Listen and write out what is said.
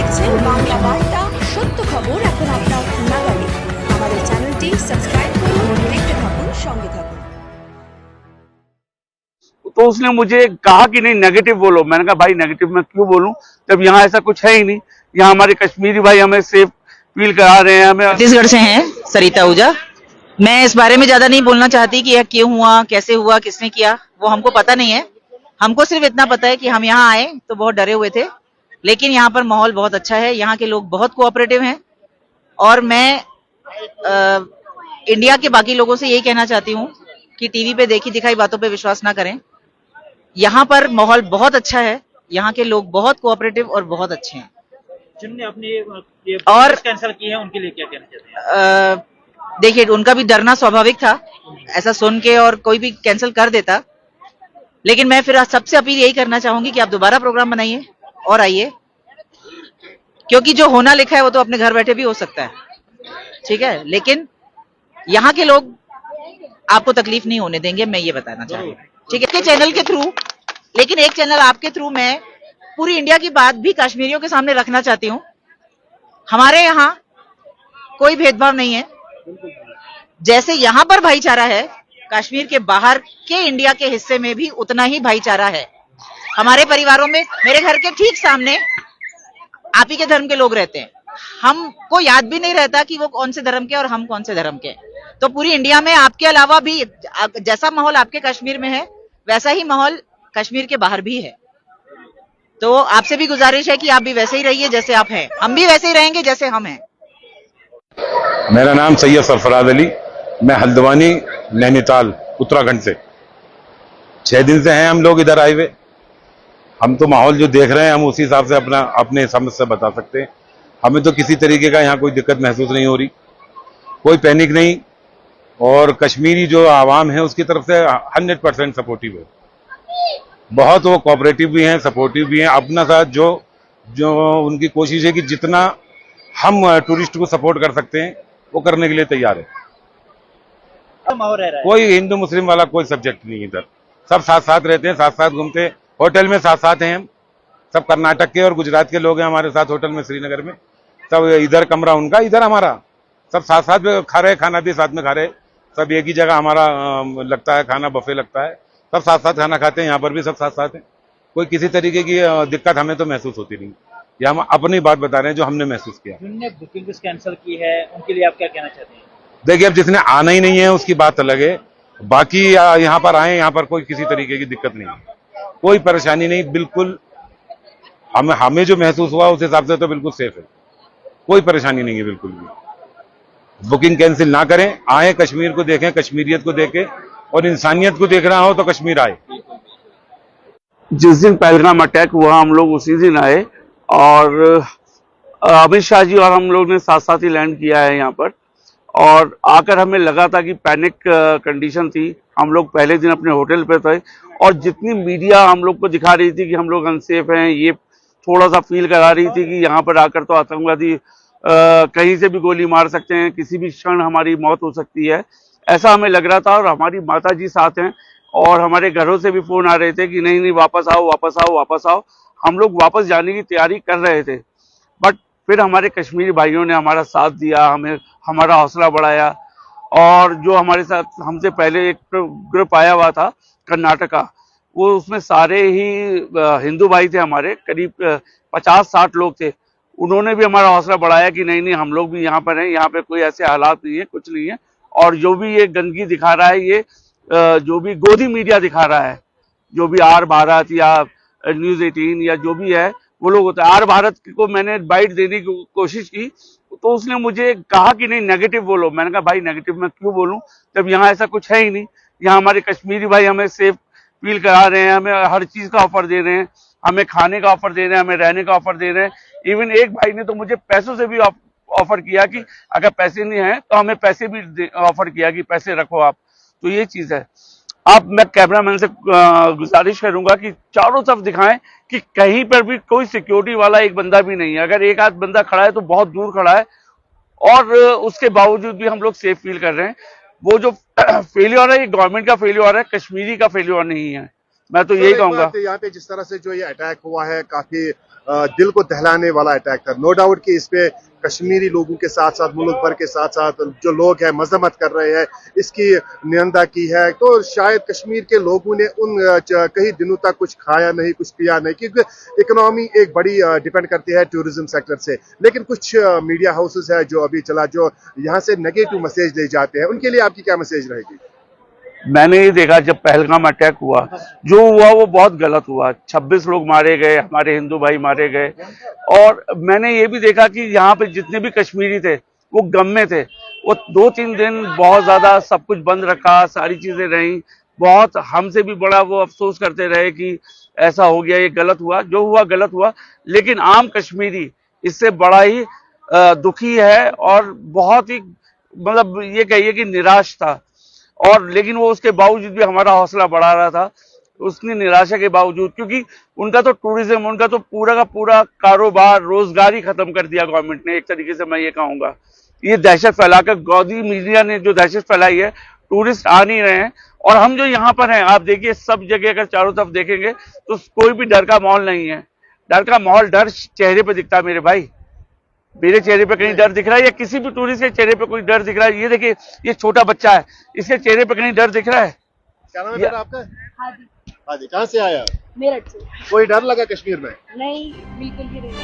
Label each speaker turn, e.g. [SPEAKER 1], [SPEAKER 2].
[SPEAKER 1] দেখছেন বাংলা বার্তা, সত্য খবর এখন আপনার নাগালে। আমাদের চ্যানেলটি সাবস্ক্রাইব করুন, দেখতে থাকুন, সঙ্গে থাকুন।
[SPEAKER 2] तो उसने मुझे कहा कि नहीं नेगेटिव बोलो। मैंने कहा भाई नेगेटिव मैं क्यों बोलूं जब यहाँ ऐसा कुछ है ही नहीं। यहाँ हमारे कश्मीरी भाई हमें सेफ फील करा रहे हैं। हमें
[SPEAKER 3] छत्तीसगढ़ से हैं सरिता आहूजा। मैं इस बारे में ज्यादा नहीं बोलना चाहती कि यह क्यों हुआ, कैसे हुआ, किसने किया, वो हमको पता नहीं है। हमको सिर्फ इतना पता है कि हम यहाँ आए तो बहुत डरे हुए थे, लेकिन यहाँ पर माहौल बहुत अच्छा है। यहाँ के लोग बहुत कोऑपरेटिव हैं और मैं इंडिया के बाकी लोगों से यही कहना चाहती हूँ कि टीवी पे देखी दिखाई बातों पे विश्वास ना करें। यहाँ पर माहौल बहुत अच्छा है, यहाँ के लोग बहुत कोऑपरेटिव और बहुत अच्छे हैं।
[SPEAKER 4] जिनने अपनी
[SPEAKER 3] और
[SPEAKER 4] कैंसिल की है उनके लिए क्या कहना चाहते हैं?
[SPEAKER 3] देखिए, उनका भी डरना स्वाभाविक था, ऐसा सुन के, और कोई भी कैंसिल कर देता। लेकिन मैं फिर सबसे अपील यही करना चाहूंगी कि आप दोबारा प्रोग्राम बनाइए और आइए, क्योंकि जो होना लिखा है वो तो अपने घर बैठे भी हो सकता है, ठीक है। लेकिन यहाँ के लोग आपको तकलीफ नहीं होने देंगे, मैं ये बताना चाह रही हूँ, ठीक है। चैनल के थ्रू, लेकिन एक चैनल आपके थ्रू मैं पूरी इंडिया की बात भी कश्मीरियों के सामने रखना चाहती हूँ। हमारे यहाँ कोई भेदभाव नहीं है। जैसे यहाँ पर भाईचारा है, कश्मीर के बाहर के इंडिया के हिस्से में भी उतना ही भाईचारा है। हमारे परिवारों में, मेरे घर के ठीक सामने आप ही के धर्म के लोग रहते हैं। हमको याद भी नहीं रहता कि वो कौन से धर्म के और हम कौन से धर्म के। तो पूरी इंडिया में आपके अलावा भी जैसा माहौल आपके कश्मीर में है, वैसा ही माहौल कश्मीर के बाहर भी है। तो आपसे भी गुजारिश है कि आप भी वैसे ही रहिए जैसे आप हैं, हम भी वैसे ही रहेंगे जैसे हम हैं।
[SPEAKER 5] मेरा नाम सैयद सरफराज अली, मैं हल्द्वानी नैनीताल उत्तराखंड से। 6 दिन से हैं हम लोग इधर आए हुए। हम तो माहौल जो देख रहे हैं हम उसी हिसाब से अपने समझ से बता सकते हैं। हमें तो किसी तरीके का यहाँ कोई दिक्कत महसूस नहीं हो रही, कोई पैनिक नहीं। और कश्मीरी जो आवाम है उसकी तरफ से 100% सपोर्टिव है। बहुत वो कोऑपरेटिव भी हैं, सपोर्टिव भी हैं। अपना साथ जो उनकी कोशिश है कि जितना हम टूरिस्ट को सपोर्ट कर सकते हैं वो करने के लिए तैयार है।
[SPEAKER 4] माहौल रह रहा है।
[SPEAKER 5] कोई हिंदू मुस्लिम वाला कोई सब्जेक्ट नहीं इधर, सब साथ साथ रहते हैं, साथ साथ घूमते हैं। होटल में साथ साथ हैं हम सब। कर्नाटक के और गुजरात के लोग हैं हमारे साथ होटल में श्रीनगर में। सब इधर कमरा उनका, इधर हमारा, सब साथ साथ खा रहे, खाना भी साथ में खा रहे। सब एक ही जगह हमारा लगता है खाना, बफे लगता है, सब साथ साथ खाना खाते हैं। यहाँ पर भी सब साथ साथ हैं। कोई किसी तरीके की दिक्कत हमें तो महसूस होती नहीं। ये हम अपनी बात बता रहे हैं जो हमने महसूस किया।
[SPEAKER 4] जिनने बुकिंग कैंसिल की है उनके लिए आप क्या कहना चाहते हैं?
[SPEAKER 5] देखिए, अब जिसने आना ही नहीं है उसकी बात अलग है। बाकी यहाँ पर आए, यहाँ पर कोई किसी तरीके की दिक्कत नहीं है, कोई परेशानी नहीं। बिल्कुल हमें जो महसूस हुआ उस हिसाब से तो बिल्कुल सेफ है, कोई परेशानी नहीं है बिल्कुल भी। बुकिंग कैंसिल ना करें, आए, कश्मीर को देखें, कश्मीरियत को देखें, और इंसानियत को देखना हो तो कश्मीर आए।
[SPEAKER 2] जिस दिन पहलगाम अटैक हुआ हम लोग उसी दिन आए, और अमित शाह जी और हम लोग ने साथ साथ ही लैंड किया है यहाँ पर। और आकर हमें लगा था कि पैनिक कंडीशन थी। हम लोग पहले दिन अपने होटल पे थे, और जितनी मीडिया हम लोग को दिखा रही थी कि हम लोग अनसेफ हैं, ये थोड़ा सा फील करा रही थी कि यहाँ पर आकर तो आतंकवादी कहीं से भी गोली मार सकते हैं, किसी भी क्षण हमारी मौत हो सकती है, ऐसा हमें लग रहा था। और हमारी माता जी साथ हैं, और हमारे घरों से भी फोन आ रहे थे कि नहीं नहीं वापस आओ, वापस आओ, वापस आओ। हम लोग वापस जाने की तैयारी कर रहे थे, बट फिर हमारे कश्मीरी भाइयों ने हमारा साथ दिया, हमें हमारा हौसला बढ़ाया। और जो हमारे साथ हमसे पहले एक ग्रुप आया हुआ था कर्नाटका, वो उसमें सारे ही हिंदू भाई थे हमारे, करीब 50-60 लोग थे। उन्होंने भी हमारा हौसला बढ़ाया कि नहीं नहीं हम लोग भी यहाँ पर हैं, यहाँ पे कोई ऐसे हालात नहीं है, कुछ नहीं है। और जो भी ये गंदगी दिखा रहा है, ये जो भी गोदी मीडिया दिखा रहा है, जो भी आर भारत या न्यूज़ 18 या जो भी है वो लोग होता है। आर भारत को मैंने बाइट देने की कोशिश की तो उसने मुझे कहा कि नहीं नेगेटिव बोलो। मैंने कहा भाई नेगेटिव मैं क्यों बोलूं जब यहाँ ऐसा कुछ है ही नहीं। यहाँ हमारे कश्मीरी भाई हमें सेफ फील करा रहे हैं, हमें हर चीज का ऑफर दे रहे हैं, हमें खाने का ऑफर दे रहे हैं, हमें रहने का ऑफर दे रहे हैं। इवन एक भाई ने तो मुझे पैसों से भी ऑफर किया कि अगर पैसे नहीं है तो हमें पैसे भी ऑफर किया कि पैसे रखो आप। तो ये चीज है। अब मैं कैमरामैन से गुजारिश करूंगा कि चारों तरफ दिखाएं कि कहीं पर भी कोई सिक्योरिटी वाला एक बंदा भी नहीं है। अगर एक आध बंदा खड़ा है तो बहुत दूर खड़ा है, और उसके बावजूद भी हम लोग सेफ फील कर रहे हैं। वो जो फेल्योर है ये गवर्नमेंट का फेल्योर है, कश्मीरी का फेल्योर नहीं है। मैं तो यही कहूंगा।
[SPEAKER 6] यहाँ पे जिस तरह से जो ये अटैक हुआ है, काफी दिल को दहलाने वाला अटैक था। नो डाउट कि इस पे कश्मीरी लोगों के साथ साथ मुल्क भर के साथ साथ जो लोग हैं मजम्मत कर रहे हैं, इसकी निंदा की है। तो शायद कश्मीर के लोगों ने कई दिनों तक कुछ खाया नहीं, कुछ पिया नहीं, क्योंकि इकोनॉमी एक बड़ी डिपेंड करती है टूरिज्म सेक्टर से। लेकिन कुछ मीडिया हाउसेस है जो अभी चला, जो यहाँ से नेगेटिव मैसेज ले जाते हैं, उनके लिए आपकी क्या मैसेज रहेगी?
[SPEAKER 2] मैंने ये देखा जब पहलगाम अटैक हुआ, जो हुआ वो बहुत गलत हुआ। 26 लोग मारे गए, हमारे हिंदू भाई मारे गए। और मैंने ये भी देखा कि यहाँ पे जितने भी कश्मीरी थे वो गम में थे। वो 2-3 दिन बहुत ज्यादा सब कुछ बंद रखा, सारी चीजें रही, बहुत हमसे भी बड़ा वो अफसोस करते रहे कि ऐसा हो गया, ये गलत हुआ। जो हुआ गलत हुआ, लेकिन आम कश्मीरी इससे बड़ा ही दुखी है और बहुत ही मतलब ये कहिए कि निराश था। और लेकिन वो उसके बावजूद भी हमारा हौसला बढ़ा रहा था, उसकी निराशा के बावजूद, क्योंकि उनका तो टूरिज्म, उनका तो पूरा का पूरा कारोबार, रोजगार ही खत्म कर दिया गवर्नमेंट ने। एक तरीके से मैं ये कहूंगा, ये दहशत फैलाकर गौदी मीडिया ने जो दहशत फैलाई है, टूरिस्ट आ नहीं रहे हैं। और हम जो यहाँ पर हैं, आप देखिए सब जगह अगर चारों तरफ देखेंगे तो कोई भी डर का माहौल नहीं है। डर का माहौल, डर चेहरे पे दिखता है मेरे भाई। मेरे चेहरे पे कहीं डर दिख रहा है या किसी भी टूरिस्ट के चेहरे पे कोई डर दिख रहा है? ये देखिए, ये छोटा बच्चा है, इसके चेहरे पे कहीं डर दिख रहा है?
[SPEAKER 6] क्या नाम है बेटा आपका? हादी। कहाँ से आया?
[SPEAKER 7] मेरठ से।
[SPEAKER 6] कोई डर लगा कश्मीर में?
[SPEAKER 7] नहीं, बिल्कुल भी नहीं।